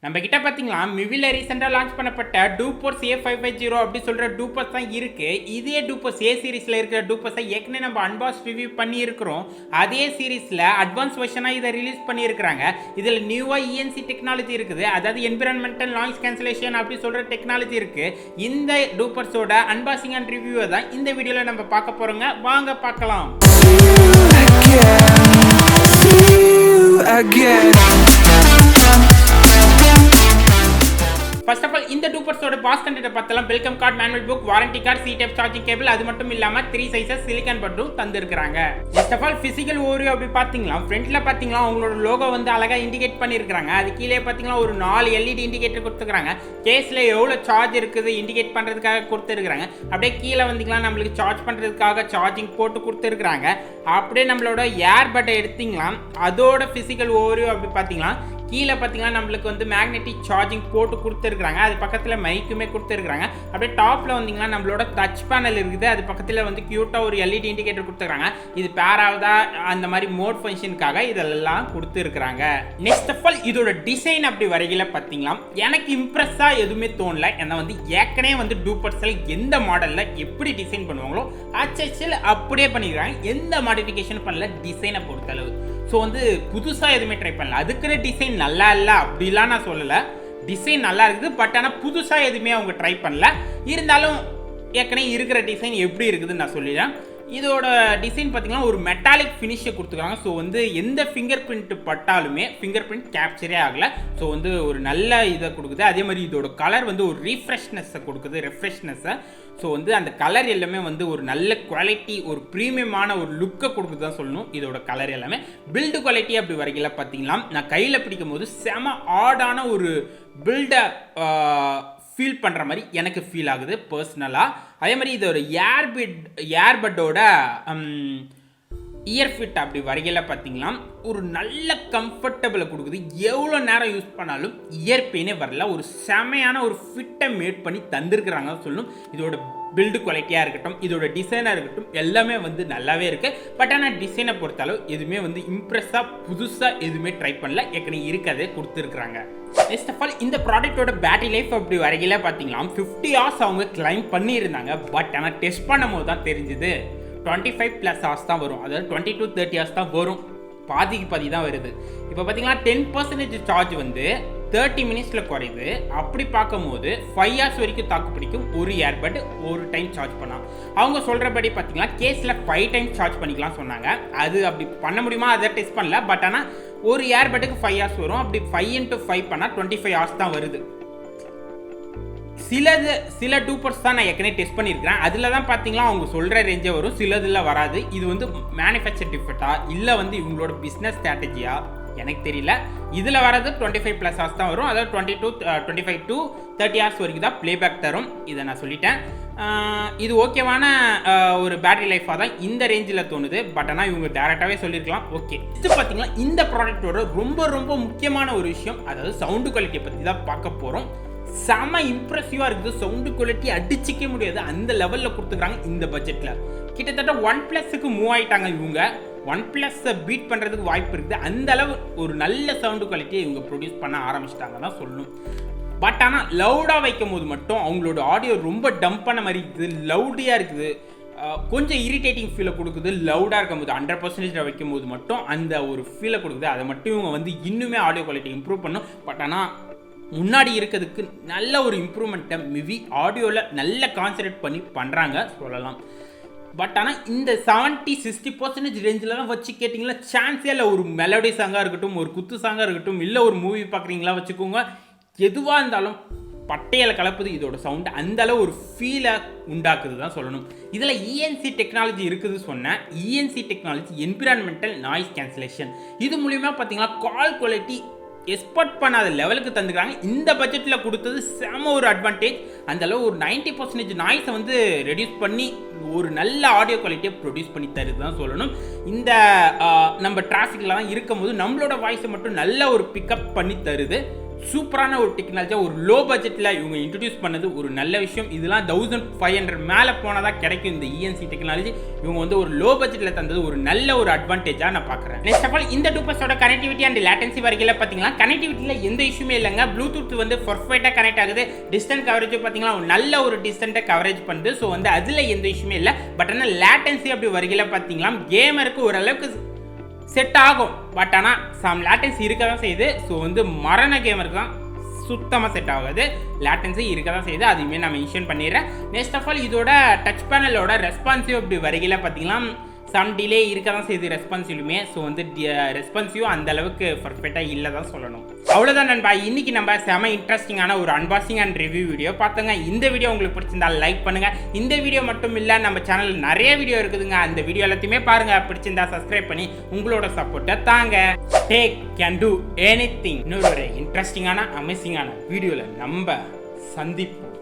நம்ம கிட்ட பார்த்தீங்களா மிவில ரீசெண்டாக லான்ச் பண்ணப்பட்ட டூபோட்ஸ் A550 அப்படி சொல்கிற டூபோட்ஸ் தான் இருக்குது. இதே டூபோட்ஸ் A சீரிஸில் இருக்கிற டூபோட்ஸை ஏற்கனவே நம்ம அன்பாக்ஸ் ரிவ்யூ பண்ணியிருக்கிறோம். அதே சீரிஸில் அட்வான்ஸ் வெர்ஷனாக இதை ரிலீஸ் பண்ணியிருக்கிறாங்க. இதில் நியூவாக ENC டெக்னாலஜி இருக்குது, அதாவது என்விரான்மெண்டல் நாய்ஸ் கேன்சலேஷன் அப்படி சொல்கிற டெக்னாலஜி இருக்குது. இந்த டூபோட்ஸோட அன்பாக்சிங் அண்ட் ரிவ்யூவை தான் இந்த வீடியோவில் நம்ம பார்க்க போகிறோங்க. வாங்க பார்க்கலாம். ஃபர்ஸ்ட் ஆஃப் ஆல் இந்த டூபோட்ஸோட பாக்ஸ் கண்டென்ட் பார்த்தலாம். Welcome card, manual book, warranty card, C type charging cable, அது மட்டும் இல்லாம 3 சைஸஸ் சிலிக்கான் பட்டும் தந்திருக்காங்க. First of all physical overview அப்படி பாத்தீங்களா, ஃப்ரண்ட்ல பாத்தீங்களா அவங்களோட லோகோ வந்து அழகா இண்டிகேட் பண்ணிருக்காங்க. அது கீழே பாத்தீங்களா ஒரு 4 LED இண்டிகேட்டர் கொடுத்துருக்காங்க. கேஸ்ல எவ்வளவு சார்ஜ் இருக்குது இண்டிகேட் பண்றதுக்காக கொடுத்துருக்காங்க. அப்படியே கீழே வந்தீங்களா நம்மளுக்கு சார்ஜ் பண்றதுக்காக சார்ஜிங் போட்டு கொடுத்துருக்காங்க. அப்படியே நம்மளோட ஏர் பட்டை எடுத்தீங்களா அதோட பிசிக்கல் ஓவர்வியூ அப்படி பாத்தீங்களா கீழே பார்த்தீங்கன்னா நம்மளுக்கு வந்து மேக்னெட்டிக் சார்ஜிங் போட்டு கொடுத்துருக்காங்க. அது பக்கத்தில் மைக்குமே கொடுத்துருக்காங்க. அப்படியே டாப்பில் வந்தீங்கன்னா நம்மளோட டச் பேனல் இருக்குது. அது பக்கத்தில் வந்து க்யூட்டாக ஒரு LED இண்டிகேட்டர் கொடுத்துருக்காங்க. இது பேர் ஆகுதா அந்த மாதிரி மோட் ஃபங்க்ஷனுக்காக இதெல்லாம் கொடுத்துருக்குறாங்க. நெக்ஸ்ட் ஆஃப் ஆல் இதோட டிசைன் அப்படி வரையில பார்த்தீங்களா எனக்கு இம்ப்ரெஸ்ஸாக எதுவுமே தோணல. ஏன்னா வந்து ஏற்கனவே வந்து டூபோட்ஸில் எந்த மாடலில் எப்படி டிசைன் பண்ணுவாங்களோ HHL அப்படியே பண்ணிக்கிறாங்க. எந்த மாடிஃபிகேஷன் பண்ணல டிசைனை பொறுத்தளவு. ஸோ வந்து புதுசாக எதுவுமே ட்ரை பண்ணல. அதுக்குன்னு டிசைன் நல்லா இல்லை அப்படிலாம் நான் சொல்லலை. டிசைன் நல்லா இருக்குது, பட் ஆனால் புதுசாக எதுவுமே அவங்க ட்ரை பண்ணல. இருந்தாலும் ஏற்கனவே இருக்கிற டிசைன் எப்படி இருக்குதுன்னு நான் சொல்லிடுறேன். இதோட டிசைன் பார்த்தீங்கன்னா ஒரு மெட்டாலிக் ஃபினிஷை கொடுத்துருக்காங்க. ஸோ வந்து எந்த ஃபிங்கர் பிரிண்ட் பட்டாலுமே ஃபிங்கர் பிரிண்ட் கேப்சரே ஆகலை. ஸோ வந்து ஒரு நல்ல இதை கொடுக்குது. அதே மாதிரி இதோட கலர் வந்து ஒரு ரீஃப்ரெஷ்னஸை கொடுக்குது, ரெஃப்ரெஷ்னஸை. ஸோ வந்து அந்த கலர் எல்லாமே வந்து ஒரு நல்ல குவாலிட்டி, ஒரு ப்ரீமியமான ஒரு லுக்கை கொடுக்குது தான் சொல்லணும். இதோட கலர் எல்லாமே பில்டு குவாலிட்டி அப்படி வரைக்கல பார்த்தீங்களா நான் கையில் பிடிக்கும் போது செம ஆடான ஒரு பில்டை ஃபீல் பண்ணுற மாதிரி எனக்கு ஃபீல் ஆகுது பர்சனலாக. அதே மாதிரி இதோட ஏர்பட்டோட இயர் ஃபிட் அப்படி வரையில பார்த்தீங்கன்னா ஒரு நல்ல கம்ஃபர்டபுளை கொடுக்குது. எவ்வளோ நேரம் யூஸ் பண்ணாலும் இயர் பெயினே வரல. ஒரு செமையான ஒரு ஃபிட்டை மேட் பண்ணி தந்திருக்கிறாங்க சொல்லணும். இதோட பில்டு குவாலிட்டியாக இருக்கட்டும், இதோட டிசைனாக இருக்கட்டும், எல்லாமே வந்து நல்லாவே இருக்குது. பட் ஆனால் டிசைனை பொறுத்தளவு எதுவுமே வந்து இம்ப்ரெஸ்ஸாக புதுசாக எதுவுமே ட்ரை பண்ணல. ஏற்கனவே இருக்கதே கொடுத்துருக்குறாங்க. ஃபர்ஸ்ட் ஆஃப் ஆல் இந்த ப்ராடக்ட்டோட பேட்டரி லைஃப் அப்படி வரையில பார்த்தீங்கன்னா 50 hours அவங்க கிளைம் பண்ணியிருந்தாங்க. பட் ஆனால் டெஸ்ட் பண்ணும் போது தான் தெரிஞ்சுது 25+ hours தான் வரும். அதாவது 20 to 30 hours தான் வரும். பாதிக்கு பாதி தான் வருது. இப்போ பார்த்தீங்கன்னா 10% சார்ஜ் வந்து 30 minutesல குறையுது. அப்படி பார்க்கும்போது 5 hours வரைக்கும் தாக்கு பிடிக்கும் ஒரு ஏர்பட் ஒரு டைம் சார்ஜ் பண்ணால். அவங்க சொல்கிறபடி பார்த்தீங்கன்னா கேஸில் 5 times சார்ஜ் பண்ணிக்கலாம் சொன்னாங்க. அது அப்படி பண்ண முடியுமா அதை டெஸ்ட் பண்ணல. பட் ஆனால் ஒரு ஏர்பட்டுக்கு 5 hours வரும். அப்படி 5 into 5 பண்ணால் 25 hours தான் வருது. சில டூபோட்ஸ் தான் நான் ஏற்கனவே டெஸ்ட் பண்ணியிருக்கிறேன். அதில் தான் பார்த்தீங்கன்னா அவங்க சொல்கிற ரேஞ்சே வரும், சிலதில் வராது. இது வந்து மேனுஃபேக்சர் டிஃபெக்டா இல்லை வந்து இவங்களோட பிஸ்னஸ் ஸ்ட்ராட்டஜியா எனக்கு தெரியல. இதில் வர்றது 25+ hours தான் வரும். அதாவது 25 to 30 hours வரைக்கும் தான் ப்ளேபேக் தரும். இதை நான் சொல்லிட்டேன். இது ஓகேவான ஒரு பேட்டரி லைஃபாக தான் இந்த ரேஞ்சில் தோணுது. பட் ஆனால் இவங்க டேரெக்டாகவே சொல்லியிருக்கலாம். ஓகே, இது பார்த்தீங்கன்னா இந்த ப்ராடக்ட்டோட ரொம்ப முக்கியமான ஒரு விஷயம், அதாவது சவுண்டு குவாலிட்டியை பற்றி தான் பார்க்க போகிறோம். செம இம்ப்ரெசிவாக இருக்குது. சவுண்டு குவாலிட்டி அடிச்சிக்க முடியாது, அந்த லெவலில் கொடுத்துக்கிறாங்க இந்த பட்ஜெட்டில். கிட்டத்தட்ட OnePlusக்கு மூவ் ஆகிட்டாங்க இவங்க. OnePlusஸை பீட் பண்ணுறதுக்கு வாய்ப்பு இருக்குது. அந்த அளவு ஒரு நல்ல சவுண்டு குவாலிட்டியை இவங்க ப்ரொடியூஸ் பண்ண ஆரம்பிச்சிட்டாங்க தான் சொல்லணும். பட் ஆனால் லவுடாக வைக்கும் போது மட்டும் அவங்களோட ஆடியோ ரொம்ப டம்ப் பண்ண மாதிரி இருக்குது, லவுடியாக இருக்குது, கொஞ்சம் இரிட்டேட்டிங் ஃபீலை கொடுக்குது. லவுடாக இருக்கும் போது 100% வைக்கும் போது மட்டும் அந்த ஒரு ஃபீலை கொடுக்குது. அதை மட்டும் இவங்க வந்து இன்னுமே ஆடியோ குவாலிட்டி இம்ப்ரூவ் பண்ணும். பட் ஆனால் முன்னாடி இருக்கிறதுக்கு நல்ல ஒரு இம்ப்ரூவ்மெண்ட்டை மிவி ஆடியோவில் நல்ல கான்சன்ட்ரேட் பண்ணி பண்ணுறாங்க சொல்லலாம். பட் ஆனால் இந்த 70-60% ரேஞ்சில் தான் வச்சு கேட்டிங்களா சான்ஸே இல்லை. ஒரு மெலோடி சாங்காக இருக்கட்டும், ஒரு குத்து சாங்காக இருக்கட்டும், இல்லை ஒரு மூவி பார்க்குறீங்களா வச்சுக்கோங்க, எதுவாக இருந்தாலும் பட்டையில் கலப்புது இதோட சவுண்டு. அந்தளவு ஒரு ஃபீலை உண்டாக்குது தான் சொல்லணும். இதில் ENC டெக்னாலஜி இருக்குது சொன்னேன். ENC technology environmental noise cancellation. இது மூலிமா பார்த்தீங்கன்னா கால் குவாலிட்டி எக்ஸ்பெக்ட் பண்ணாத லெவலுக்கு தந்துக்கிறாங்க. இந்த பட்ஜெட்டில் கொடுத்தது செம ஒரு அட்வான்டேஜ். அந்தளவு ஒரு 90% நாய்ஸை வந்து ரெடியூஸ் பண்ணி ஒரு நல்ல ஆடியோ குவாலிட்டியை ப்ரொடியூஸ் பண்ணி தருது தான் சொல்லணும். இந்த நம்ம டிராஃபிக்லாம் இருக்கும்போது நம்மளோட வாய்ஸை மட்டும் நல்ல ஒரு பிக்கப் பண்ணி தருது. சூப்பரான ஒரு டெக்னாலஜியாக ஒரு லோ பட்ஜெட்டில் இவங்க இன்ட்ரடியூஸ் பண்ணது ஒரு நல்ல விஷயம். இதெல்லாம் 1500 மேலே போனால் தான் கிடைக்கும் இந்த இஎன்சி டெக்னாலஜி. இவங்க வந்து ஒரு லோ பட்ஜெட்டில் தந்தது ஒரு நல்ல ஒரு அட்வான்டேஜாக நான் பார்க்குறேன். நெக்ஸ்ட் ஆஃப் ஆல் இந்த டூபஸோட கனெக்டிவிட்டி அண்ட் லேட்டன்சி வரைக்கும் பார்த்தீங்கன்னா கனெக்டிவிட்டியில் எந்த இஷ்யூமே இல்லைங்க. ப்ளூடூத் வந்து பர்ஃபெக்டாக கனெக்ட் ஆகுது. டிஸ்டன்ஸ் கவரேஜ் பார்த்தீங்கன்னா ஒரு நல்ல ஒரு டிஸ்டன்ட்டை கவரேஜ் பண்ணுது. ஸோ வந்து அதில் எந்த இஷ்யூமே இல்லை. பட் ஆனால் லேட்டன்சி அப்படி வரைக்கும் பார்த்தீங்கன்னா கேமருக்கு ஓரளவுக்கு செட் ஆகும். பட் ஆனால் சம் லேட்டன்சி இருக்க தான் செய்யுது. ஸோ வந்து மரண கேமருக்கு தான் சுத்தமாக செட் ஆகாது. லேட்டன்சி இருக்க தான் செய்யுது. அதுவுமே நான் மென்ஷன் பண்ணிடுறேன். நெக்ஸ்ட் ஆஃப் ஆல் இதோட டச் பேனலோட ரெஸ்பான்சிவ் அப்படி வரையில் பார்த்தீங்கன்னா சம் டிலே இருக்க தான் செய்யுது ரெஸ்பான்சிவ்லுமே. ஸோ வந்து ரெஸ்பான்சிவ் அந்த அளவுக்கு பர்ஃபெக்டாக இல்லை தான் சொல்லணும். அவ்வளோதான் நண்பா. இன்னைக்கு நம்ம செம இன்ட்ரெஸ்டிங்கான ஒரு அன்பாக்சிங் அண்ட் ரிவ்யூ வீடியோ பார்த்தோங்க. இந்த வீடியோ உங்களுக்கு பிடிச்சிருந்தா லைக் பண்ணுங்க. இந்த வீடியோ மட்டும் இல்லை, நம்ம சேனலில் நிறைய வீடியோ இருக்குதுங்க. அந்த வீடியோ எல்லாத்தையுமே பாருங்க. பிடிச்சிருந்தா சப்ஸ்கிரைப் பண்ணி உங்களோட சப்போர்ட்டை தாங்க. Take can do anything. இன்னொரு இன்ட்ரெஸ்டிங்கான அமேசிங்கான வீடியோவில் நம்ம சந்திப்போம்.